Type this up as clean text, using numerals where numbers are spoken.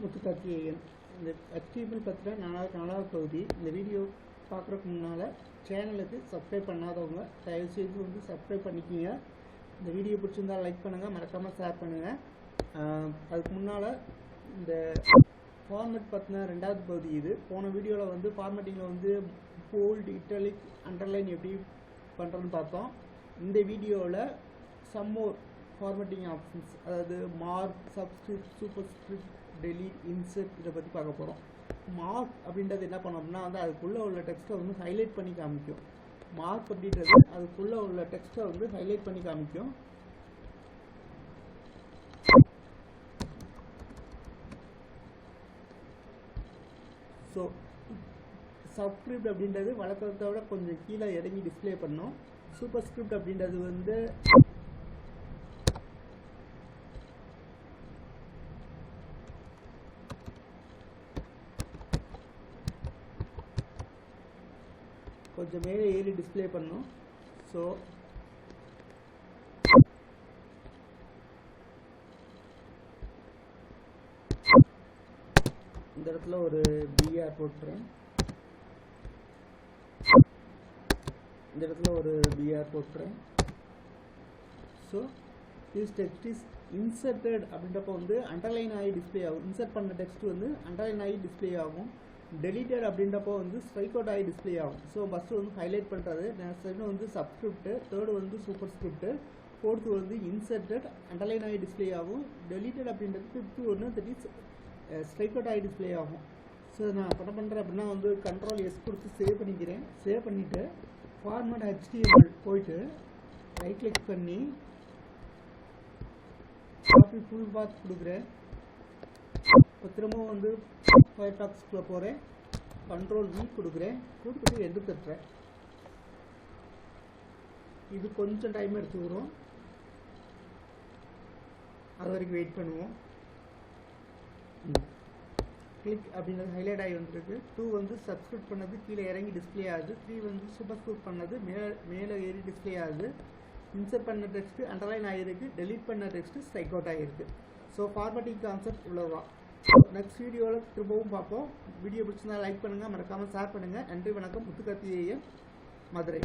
முத்துக்கார்த்திகேயன். இந்த HTML பற்றின நாலாவது பகுதி. இந்த வீடியோ பார்க்குறதுக்கு முன்னால் சேனலுக்கு சப்ஸ்கிரைப் பண்ணாதவங்க தயவுசெய்து வந்து சப்ஸ்கிரைப் பண்ணிக்கிங்க. இந்த வீடியோ பிடிச்சிருந்தால் லைக் பண்ணுங்கள், மறக்காமல் ஷேர் பண்ணுங்கள். அதுக்கு முன்னால் இந்த ஃபார்மேட் பற்றின ரெண்டாவது பகுதி இது. போன வீடியோவில் வந்து ஃபார்மேட்டிங்கில் வந்து போல்டு, இட்டாலிக், அண்டர்லைன் எப்படி பண்ணுறதுன்னு பார்த்தோம். இந்த வீடியோவில் சம்மோர் ஃபார்மேட்டிங் ஆப்ஷன்ஸ், அதாவது mark, subscript, superscript, delete, insert இதை பற்றி பார்க்க போகிறோம். மார்க் அப்படின்றது என்ன பண்ணோம்னா வந்து அதுக்குள்ளே உள்ள டெக்ஸ்ட்டை வந்து ஹைலைட் பண்ணி காமிக்கும். மார்க் அப்படின்றது அதுக்குள்ளே உள்ள டெக்ஸ்ட்டை வந்து ஹைலைட் பண்ணி காமிக்கும். ஸோ சப்ஸ்கிரிப்ட் அப்படின்றது வழக்கத்தை விட கொஞ்சம் கீழே இறங்கி டிஸ்பிளே பண்ணோம். சூப்பர் ஸ்கிரிப்ட் அப்படின்றது வந்து கொஞ்சம் மேலே ஏறி டிஸ்பிளே பண்ணோம். ஸோ இந்த இடத்துல ஒரு BR போட்டுறேன். இந்த இடத்துல ஒரு BR போட்டுறேன். So this text is inserted அப்படின்றப்போ வந்து அண்டர்லைன் ஆகி டிஸ்பிளே ஆகும். இன்சர்ட் பண்ண டெக்ஸ்ட் வந்து அண்டர்லைன் ஆகி டிஸ்பிளே ஆகும். டெலிட்டட் அப்படின்றப்போ வந்து ஸ்ட்ரைக் அவுட் ஆகி டிஸ்பிளே ஆகும். ஸோ ஃபஸ்ட்டு வந்து ஹைலைட் பண்ணுறது, செகண்ட் வந்து சப்ஸ்கிரிப்ட், தேர்டு வந்து சூப்பர் ஸ்கிரிப்ட், ஃபோர்த்து வந்து இன்சர்டட், அண்டர்லைன் ஆகி டிஸ்பிளே ஆகும். டெலிட்டட் அப்படின்றது ஃபிஃப்த்து ஒன்று, தட் இஸ் ஸ்ட்ரைக் அவுட் ஆகி டிஸ்பிளே ஆகும். ஸோ நான் என்ன பண்ணுறேன் அப்படின்னா வந்து Ctrl+S கொடுத்து சேவ் பண்ணிக்கிறேன். சேவ் பண்ணிவிட்டு ஃபார்மேட் HTML போயிட்டு ரைட் கிளிக் பண்ணி காப்பி ஃபுல் பாத் கொடுக்குறேன். இப்போ திரும்பவும் வந்து ஃபயர்ஃபாக்ஸ்க்குள்ளே போகிறேன், Ctrl+V கொடுக்குறேன், கொடுத்துட்டு எது தட்டுறேன். இது கொஞ்சம் டைம் எடுத்துக்கிறோம், அது வரைக்கும் வெயிட் பண்ணுவோம். கிளிக் அப்படின்றது ஹைலைட் ஆகி வந்துருக்கு. 2 வந்து சப்ஸ்கிரிப்ட் பண்ணது கீழே இறங்கி டிஸ்பிளே ஆகுது. 3 வந்து சூப்பர் ஸ்கிரிப்ட் பண்ணது மேலே ஏறி டிஸ்பிளே ஆகுது. இன்சர்ட் பண்ண டெக்ஸ்ட்டு அண்டர்லைன் ஆகிருக்கு. டெலீட் பண்ண டெக்ஸ்ட்டு ஸ்ட்ரைக் அவுட் ஆகிருக்கு. ஸோ ஃபார்மேட்டிங் கான்செப்ட் இவ்வளோதான். நெக்ஸ்ட் வீடியோவில் திரும்பவும் பார்ப்போம். வீடியோ பிடிச்சிருந்தா லைக் பண்ணுங்கள், மறக்காமல் ஷேர் பண்ணுங்கள். நன்றி, வணக்கம். முத்துக்கார்த்திகேயன், மதுரை.